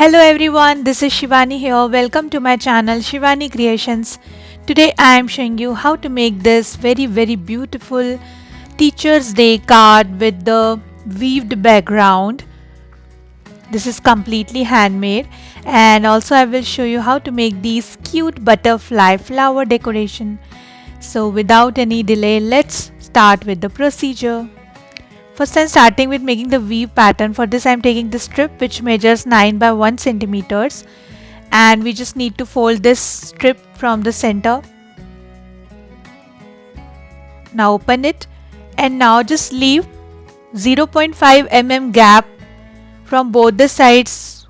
Hello everyone, this is Shivani here. Welcome to my channel Shivani Creations. Today I am showing you how to make this very beautiful Teacher's Day card with the weaved background. This is completely handmade, and also I will show you how to make these cute butterfly flower decoration. So without any delay, let's start with the procedure. First I'm starting with making the weave pattern. For this I'm taking the strip which measures 9 by 1 centimeters, and we just need to fold this strip from the center. Now open it, and now just leave 0.5 mm gap from both the sides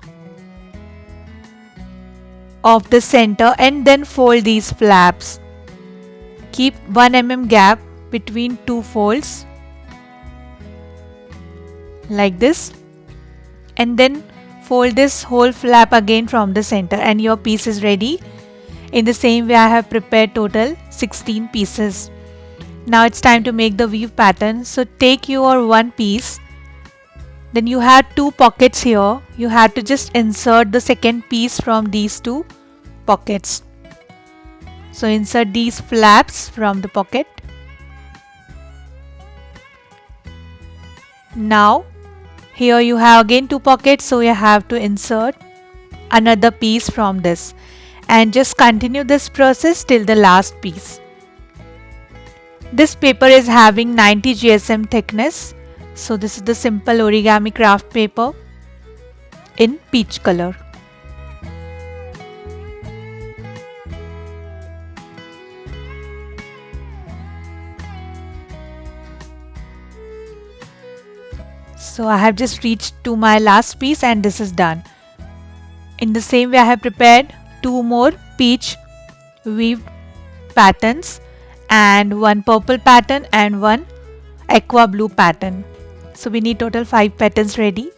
of the center, and then fold these flaps. Keep 1 mm gap between two folds like this, and then fold this whole flap again from the center, and your piece is ready. In the same way I have prepared total 16 pieces. Now it's time to make the weave pattern. So take your one piece, then you had two pockets here. You had to just insert the second piece from these two pockets. So insert these flaps from the pocket. Now here you have again two pockets, so you have to insert another piece from this, and just continue this process till the last piece. This paper is having 90 GSM thickness, so this is the simple origami craft paper in peach color. So I have just reached to my last piece, and this is done. In the same way I have prepared two more peach weaved patterns, and one purple pattern and one aqua blue pattern. So we need total 5 patterns ready.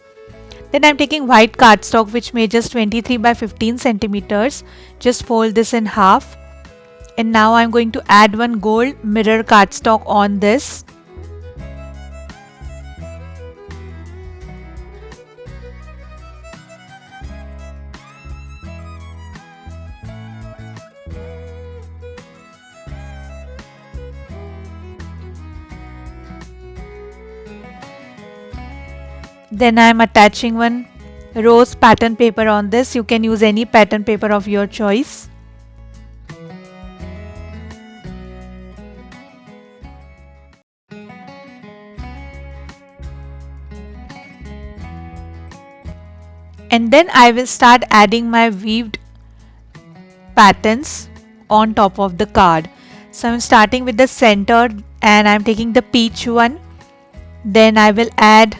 Then I am taking white cardstock which measures 23 by 15 centimeters. Just fold this in half, and now I am going to add one gold mirror cardstock on this. Then I am attaching one rose pattern paper on this. You can use any pattern paper of your choice. And then I will start adding my weaved patterns on top of the card. So I am starting with the center, and I am taking the peach one. Then I will add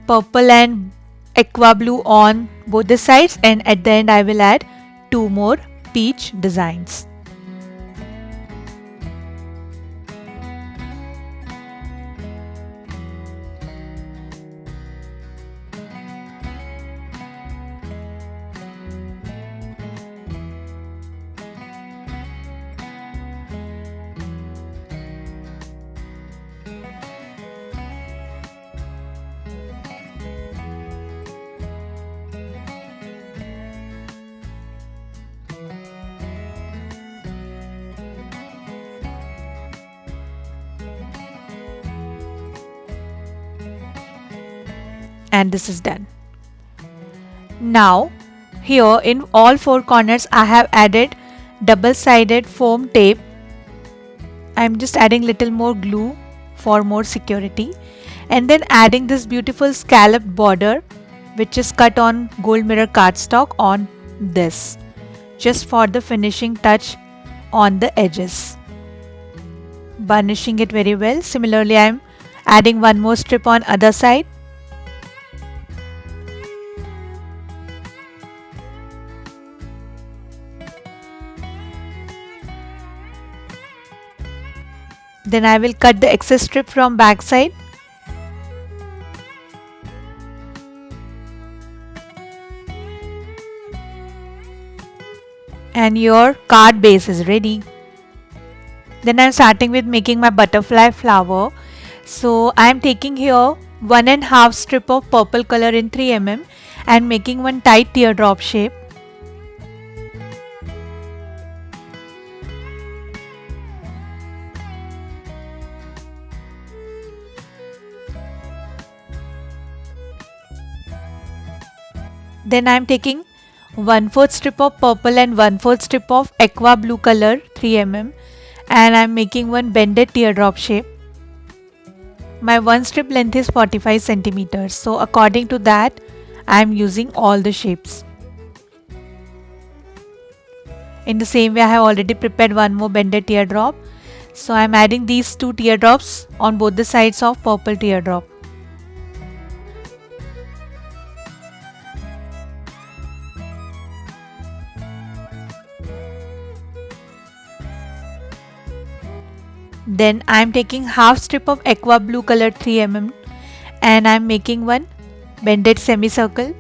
purple and aqua blue on both the sides, and at the end I will add two more peach designs. And this is done. Now here in all four corners I have added double-sided foam tape. I am just adding little more glue for more security, and then adding this beautiful scalloped border which is cut on gold mirror cardstock on this, just for the finishing touch on the edges. Burnishing it very well. Similarly I am adding one more strip on other side. Then I will cut the excess strip from back side. And your card base is ready. Then I am starting with making my butterfly flower. So I am taking here 1.5 strip of purple color in 3 mm, and making one tight teardrop shape. Then I am taking 1/4 strip of purple and 1/4 strip of aqua blue color 3 mm, and I am making one bended teardrop shape. My one strip length is 45 centimeters, so according to that I am using all the shapes. In the same way, I have already prepared one more bended teardrop, so I am adding these two teardrops on both the sides of purple teardrop. Then I am taking half strip of aqua blue color 3 mm, and I am making one bended semicircle.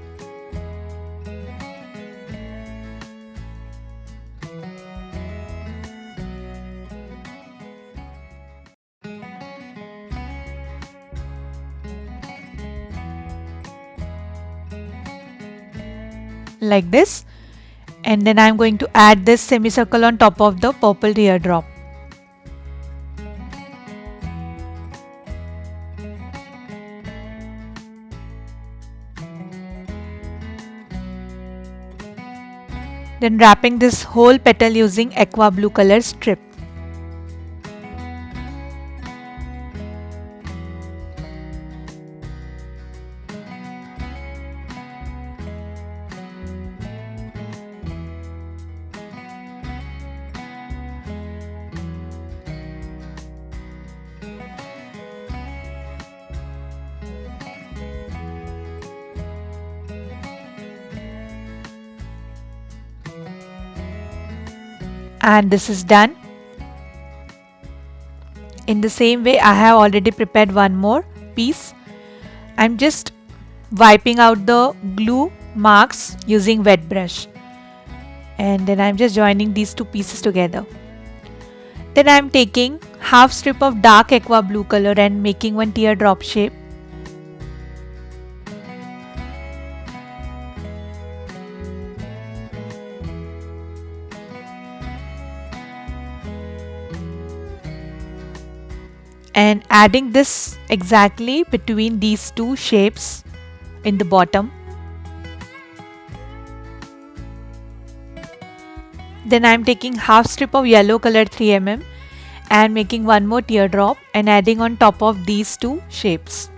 Like this, and then I am going to add this semicircle on top of the purple teardrop. Then wrapping this whole petal using aqua blue color strip. And this is done. In the same way, I have already prepared one more piece. I'm just wiping out the glue marks using wet brush, and then I'm just joining these two pieces together. Then I'm taking half strip of dark aqua blue color and making one teardrop shape. And adding this exactly between these two shapes in the bottom. Then I am taking half strip of yellow color 3 mm and making one more teardrop and adding on top of these two shapes.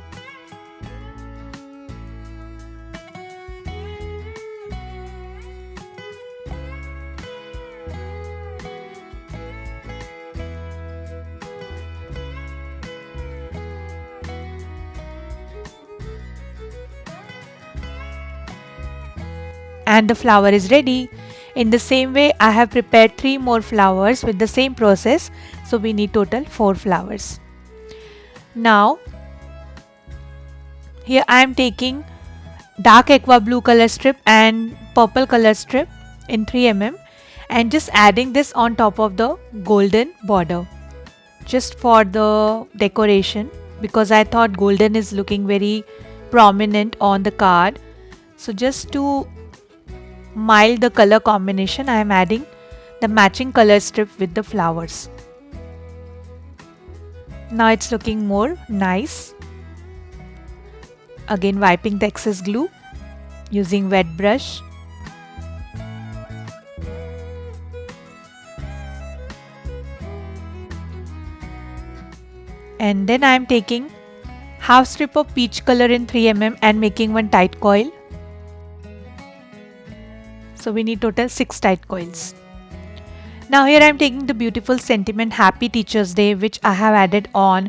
And the flower is ready. In the same way, I have prepared 3 more flowers with the same process, so we need total 4 flowers. Now here I am taking dark aqua blue color strip and purple color strip in 3 mm and just adding this on top of the golden border, just for the decoration, because I thought golden is looking very prominent on the card. So just to mild the color combination, I am adding the matching color strip with the flowers. Now it's looking more nice. Again, wiping the excess glue using wet brush. And then I am taking half strip of peach color in 3 mm and making one tight coil. So we need total 6 tight coils. Now here I am taking the beautiful sentiment Happy Teachers Day, which I have added on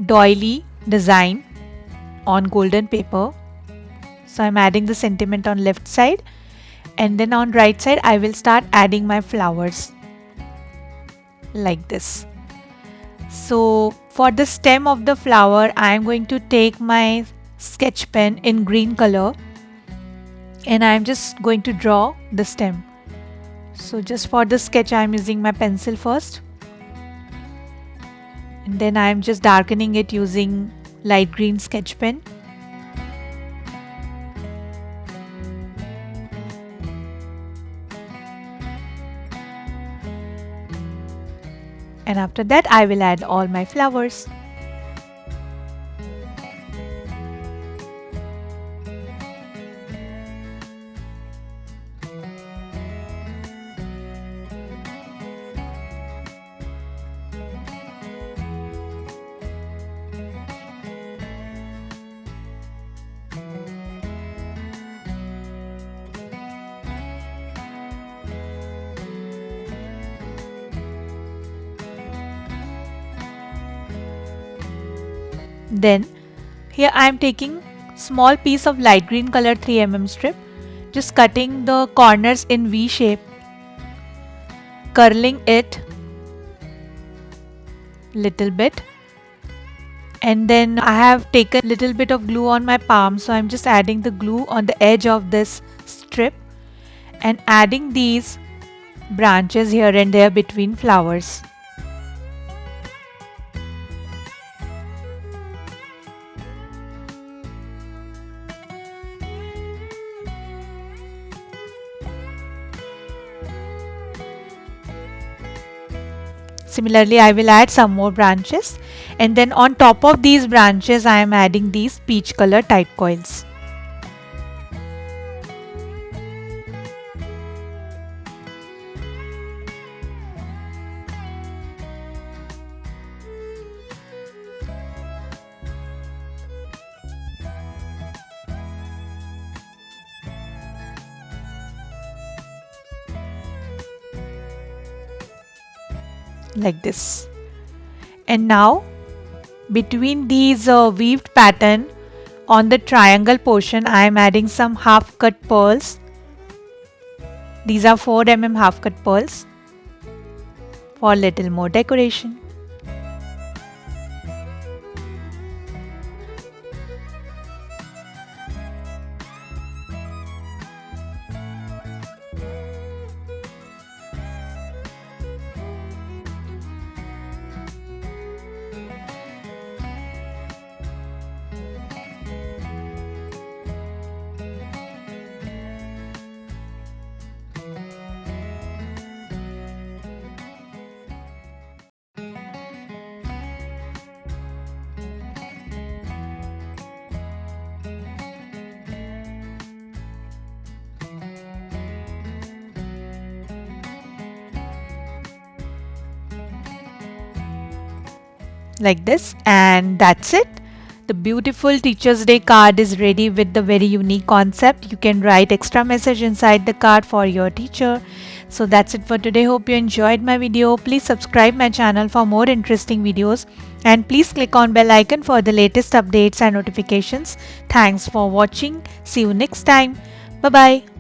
doily design on golden paper. So I am adding the sentiment on left side, and then on right side I will start adding my flowers like this. So for the stem of the flower, I am going to take my sketch pen in green color and I am just going to draw the stem. So just for the sketch I am using my pencil first, and then I am just darkening it using light green sketch pen. And after that I will add all my flowers. Then here I am taking small piece of light green color 3 mm strip, just cutting the corners in V shape, curling it little bit, and then I have taken little bit of glue on my palm, so I'm just adding the glue on the edge of this strip and adding these branches here and there between flowers. Similarly, I will add some more branches, and then on top of these branches I am adding these peach color tight coils. Like this. And now between these weaved pattern on the triangle portion I am adding some half cut pearls. These are 4 mm half cut pearls for little more decoration. Like this, and that's it. The beautiful Teachers Day card is ready with the very unique concept. You can write extra message inside the card for your teacher. So that's it for today. Hope you enjoyed my video. Please subscribe my channel for more interesting videos, and please click on bell icon for the latest updates and notifications. Thanks for watching. See you next time. Bye bye.